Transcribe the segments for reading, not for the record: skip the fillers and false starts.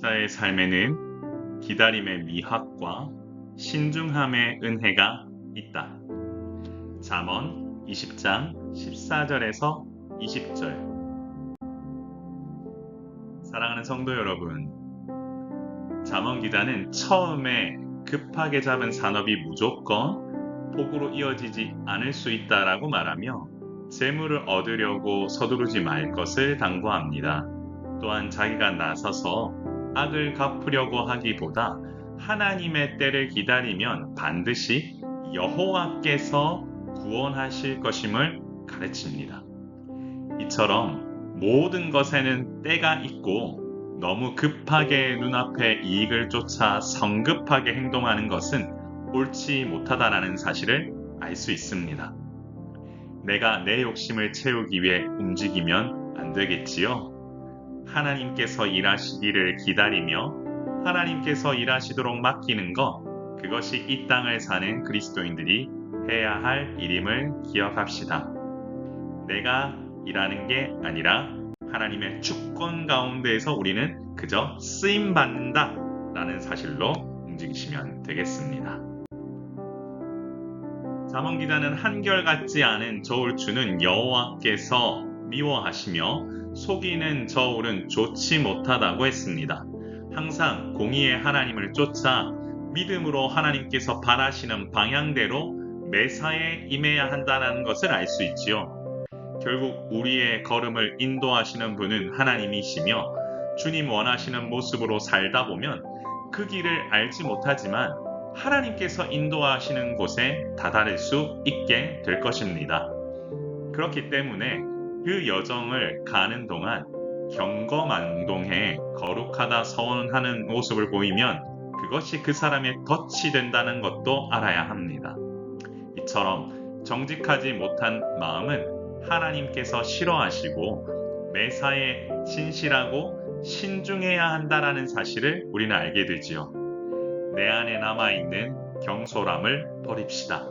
자의 삶에는 기다림의 미학과 신중함의 은혜가 있다. 잠언 20장 14절에서 20절. 사랑하는 성도 여러분, 잠언 기자는 처음에 급하게 잡은 산업이 무조건 복으로 이어지지 않을 수 있다라고 말하며 재물을 얻으려고 서두르지 말 것을 당부합니다. 또한 자기가 나서서 악을 갚으려고 하기보다 하나님의 때를 기다리면 반드시 여호와께서 구원하실 것임을 가르칩니다. 이처럼 모든 것에는 때가 있고 너무 급하게 눈앞의 이익을 쫓아 성급하게 행동하는 것은 옳지 못하다라는 사실을 알 수 있습니다. 내가 내 욕심을 채우기 위해 움직이면 안 되겠지요? 하나님께서 일하시기를 기다리며 하나님께서 일하시도록 맡기는 것, 그것이 이 땅을 사는 그리스도인들이 해야 할 일임을 기억합시다. 내가 일하는 게 아니라 하나님의 주권 가운데에서 우리는 그저 쓰임받는다 라는 사실로 움직이시면 되겠습니다. 잠언 기자는 한결같지 않은 저울추는 여호와께서 미워하시며 속이는 저울은 좋지 못하다고 했습니다. 항상 공의의 하나님을 쫓아 믿음으로 하나님께서 바라시는 방향대로 매사에 임해야 한다는 것을 알 수 있지요. 결국 우리의 걸음을 인도하시는 분은 하나님이시며 주님 원하시는 모습으로 살다 보면 그 길을 알지 못하지만 하나님께서 인도하시는 곳에 다다를 수 있게 될 것입니다. 그렇기 때문에 그 여정을 가는 동안 경거만동해 거룩하다 서원하는 모습을 보이면 그것이 그 사람의 덫이 된다는 것도 알아야 합니다. 이처럼 정직하지 못한 마음은 하나님께서 싫어하시고 매사에 신실하고 신중해야 한다라는 사실을 우리는 알게 되지요. 내 안에 남아있는 경솔함을 버립시다.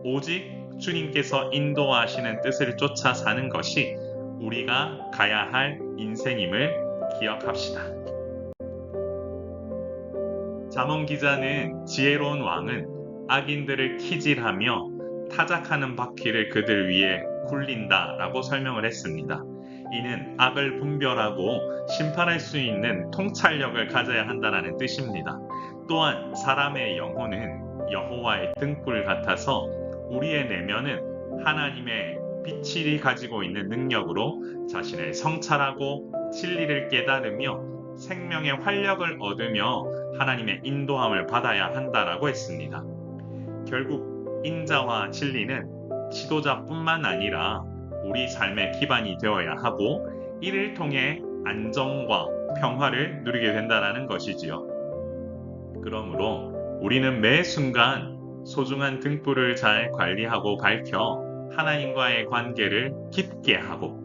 오직 주님께서 인도하시는 뜻을 쫓아 사는 것이 우리가 가야 할 인생임을 기억합시다. 잠언 기자는 지혜로운 왕은 악인들을 키질하며 타작하는 바퀴를 그들 위에 굴린다 라고 설명을 했습니다. 이는 악을 분별하고 심판할 수 있는 통찰력을 가져야 한다는 뜻입니다. 또한 사람의 영혼은 여호와의 등불 같아서 우리의 내면은 하나님의 빛이 가지고 있는 능력으로 자신을 성찰하고 진리를 깨달으며 생명의 활력을 얻으며 하나님의 인도함을 받아야 한다라고 했습니다. 결국 인자와 진리는 지도자뿐만 아니라 우리 삶의 기반이 되어야 하고 이를 통해 안정과 평화를 누리게 된다는 것이지요. 그러므로 우리는 매 순간 소중한 등불을 잘 관리하고 밝혀 하나님과의 관계를 깊게 하고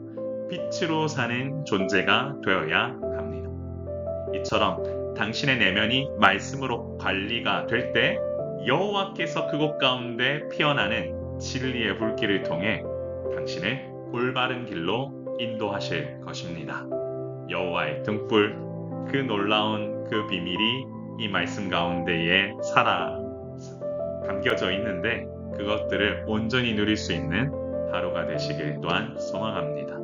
빛으로 사는 존재가 되어야 합니다. 이처럼 당신의 내면이 말씀으로 관리가 될 때 여호와께서 그곳 가운데 피어나는 진리의 불길을 통해 당신을 올바른 길로 인도하실 것입니다. 여호와의 등불, 그 놀라운 그 비밀이 이 말씀 가운데에 담겨져 있는데 그것들을 온전히 누릴 수 있는 하루가 되시길 또한 소망합니다.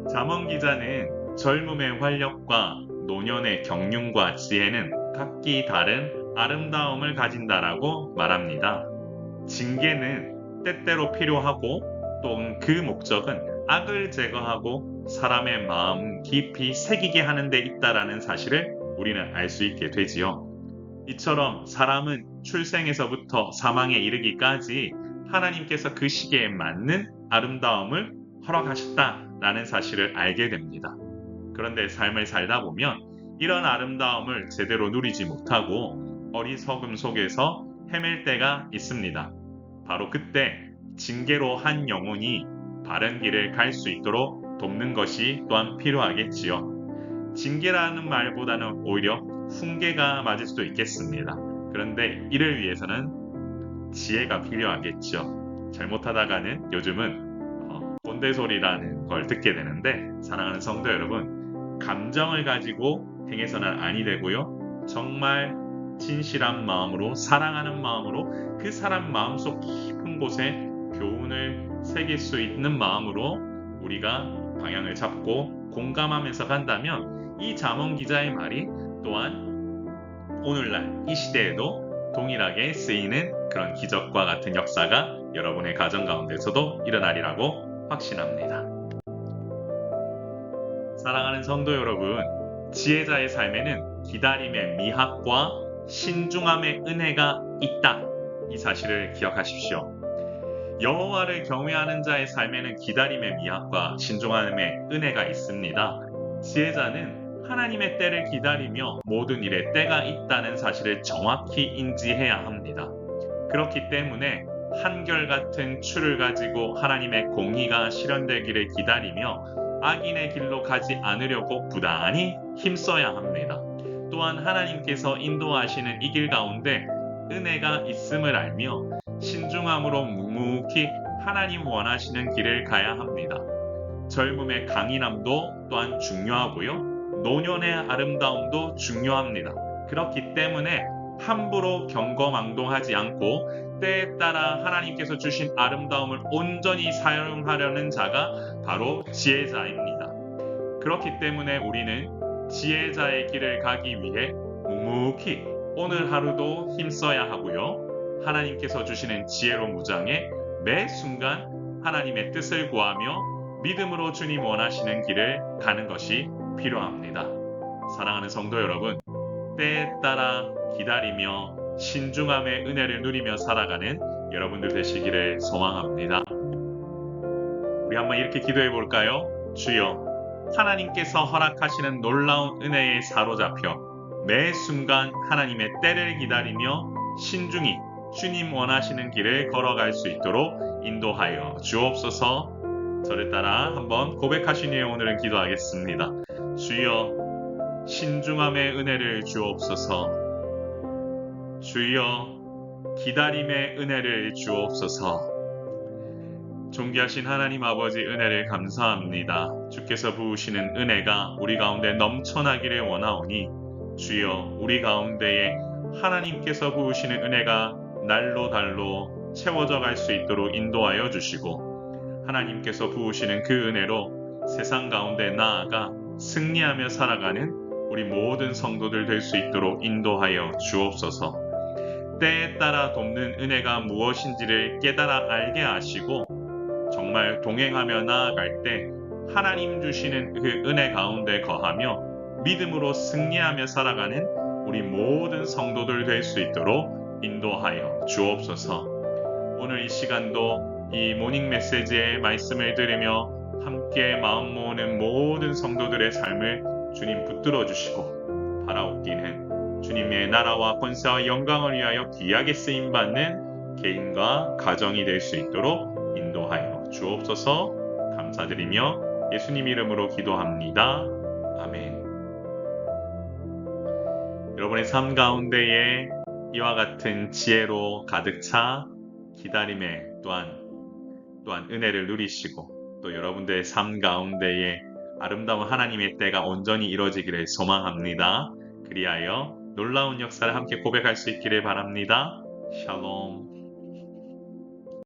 잠언 기자는 젊음의 활력과 노년의 경륜과 지혜는 각기 다른 아름다움을 가진다라고 말합니다. 징계는 때때로 필요하고 또 그 목적은 악을 제거하고 사람의 마음 깊이 새기게 하는 데 있다라는 사실을 우리는 알 수 있게 되지요. 이처럼 사람은 출생에서부터 사망에 이르기까지 하나님께서 그 시기에 맞는 아름다움을 허락하셨다라는 사실을 알게 됩니다. 그런데 삶을 살다 보면 이런 아름다움을 제대로 누리지 못하고 어리석음 속에서 헤맬 때가 있습니다. 바로 그때 징계로 한 영혼이 바른 길을 갈 수 있도록 돕는 것이 또한 필요하겠지요. 징계라는 말보다는 오히려 훈계가 맞을 수도 있겠습니다. 그런데 이를 위해서는 지혜가 필요하겠죠. 잘못하다가는 요즘은 꼰대소리라는 걸 듣게 되는데, 사랑하는 성도 여러분, 감정을 가지고 행해서는 아니 되고요. 정말 진실한 마음으로 사랑하는 마음으로 그 사람 마음속 깊은 곳에 교훈을 새길 수 있는 마음으로 우리가 방향을 잡고 공감하면서 간다면 이 잠언 기자의 말이 또한 오늘날 이 시대에도 동일하게 쓰이는 그런 기적과 같은 역사가 여러분의 가정 가운데서도 일어나리라고 확신합니다. 사랑하는 성도 여러분, 지혜자의 삶에는 기다림의 미학과 신중함의 은혜가 있다. 이 사실을 기억하십시오. 여호와를 경외하는 자의 삶에는 기다림의 미학과 신중함의 은혜가 있습니다. 지혜자는 하나님의 때를 기다리며 모든 일에 때가 있다는 사실을 정확히 인지해야 합니다. 그렇기 때문에 한결같은 추를 가지고 하나님의 공의가 실현되기를 기다리며 악인의 길로 가지 않으려고 부단히 힘써야 합니다. 또한 하나님께서 인도하시는 이 길 가운데 은혜가 있음을 알며 신중함으로 묵묵히 하나님 원하시는 길을 가야 합니다. 젊음의 강인함도 또한 중요하고요. 노년의 아름다움도 중요합니다. 그렇기 때문에 함부로 경거망동하지 않고 때에 따라 하나님께서 주신 아름다움을 온전히 사용하려는 자가 바로 지혜자입니다. 그렇기 때문에 우리는 지혜자의 길을 가기 위해 묵묵히 오늘 하루도 힘써야 하고요. 하나님께서 주시는 지혜로 무장해 매 순간 하나님의 뜻을 구하며 믿음으로 주님 원하시는 길을 가는 것이 필요합니다. 사랑하는 성도 여러분, 때에 따라 기다리며 신중함의 은혜를 누리며 살아가는 여러분들 되시기를 소망합니다. 우리 한번 이렇게 기도해 볼까요? 주여, 하나님께서 허락하시는 놀라운 은혜에 사로잡혀 매 순간 하나님의 때를 기다리며 신중히 주님 원하시는 길을 걸어갈 수 있도록 인도하여 주옵소서. 저를 따라 한번 고백하신 후에 오늘은 기도하겠습니다. 주여, 신중함의 은혜를 주옵소서. 주여, 기다림의 은혜를 주옵소서. 존귀하신 하나님 아버지, 은혜를 감사합니다. 주께서 부으시는 은혜가 우리 가운데 넘쳐나기를 원하오니 주여, 우리 가운데에 하나님께서 부으시는 은혜가 날로 달로 채워져 갈 수 있도록 인도하여 주시고, 하나님께서 부으시는 그 은혜로 세상 가운데 나아가 승리하며 살아가는 우리 모든 성도들 될 수 있도록 인도하여 주옵소서. 때에 따라 돕는 은혜가 무엇인지를 깨달아 알게 하시고, 정말 동행하며 나아갈 때 하나님 주시는 그 은혜 가운데 거하며 믿음으로 승리하며 살아가는 우리 모든 성도들 될 수 있도록 인도하여 주옵소서. 오늘 이 시간도 이 모닝 메시지의 말씀을 들으며 함께 마음 모으는 모든 성도들의 삶을 주님 붙들어 주시고, 바라옵기는 주님의 나라와 권세와 영광을 위하여 귀하게 쓰임받는 개인과 가정이 될 수 있도록 인도하여 주옵소서. 감사드리며 예수님 이름으로 기도합니다. 아멘. 여러분의 삶 가운데에 이와 같은 지혜로 가득 차 기다림에 또한 은혜를 누리시고, 또 여러분들의 삶 가운데에 아름다운 하나님의 때가 온전히 이루어지기를 소망합니다. 그리하여 놀라운 역사를 함께 고백할 수 있기를 바랍니다. 샬롬.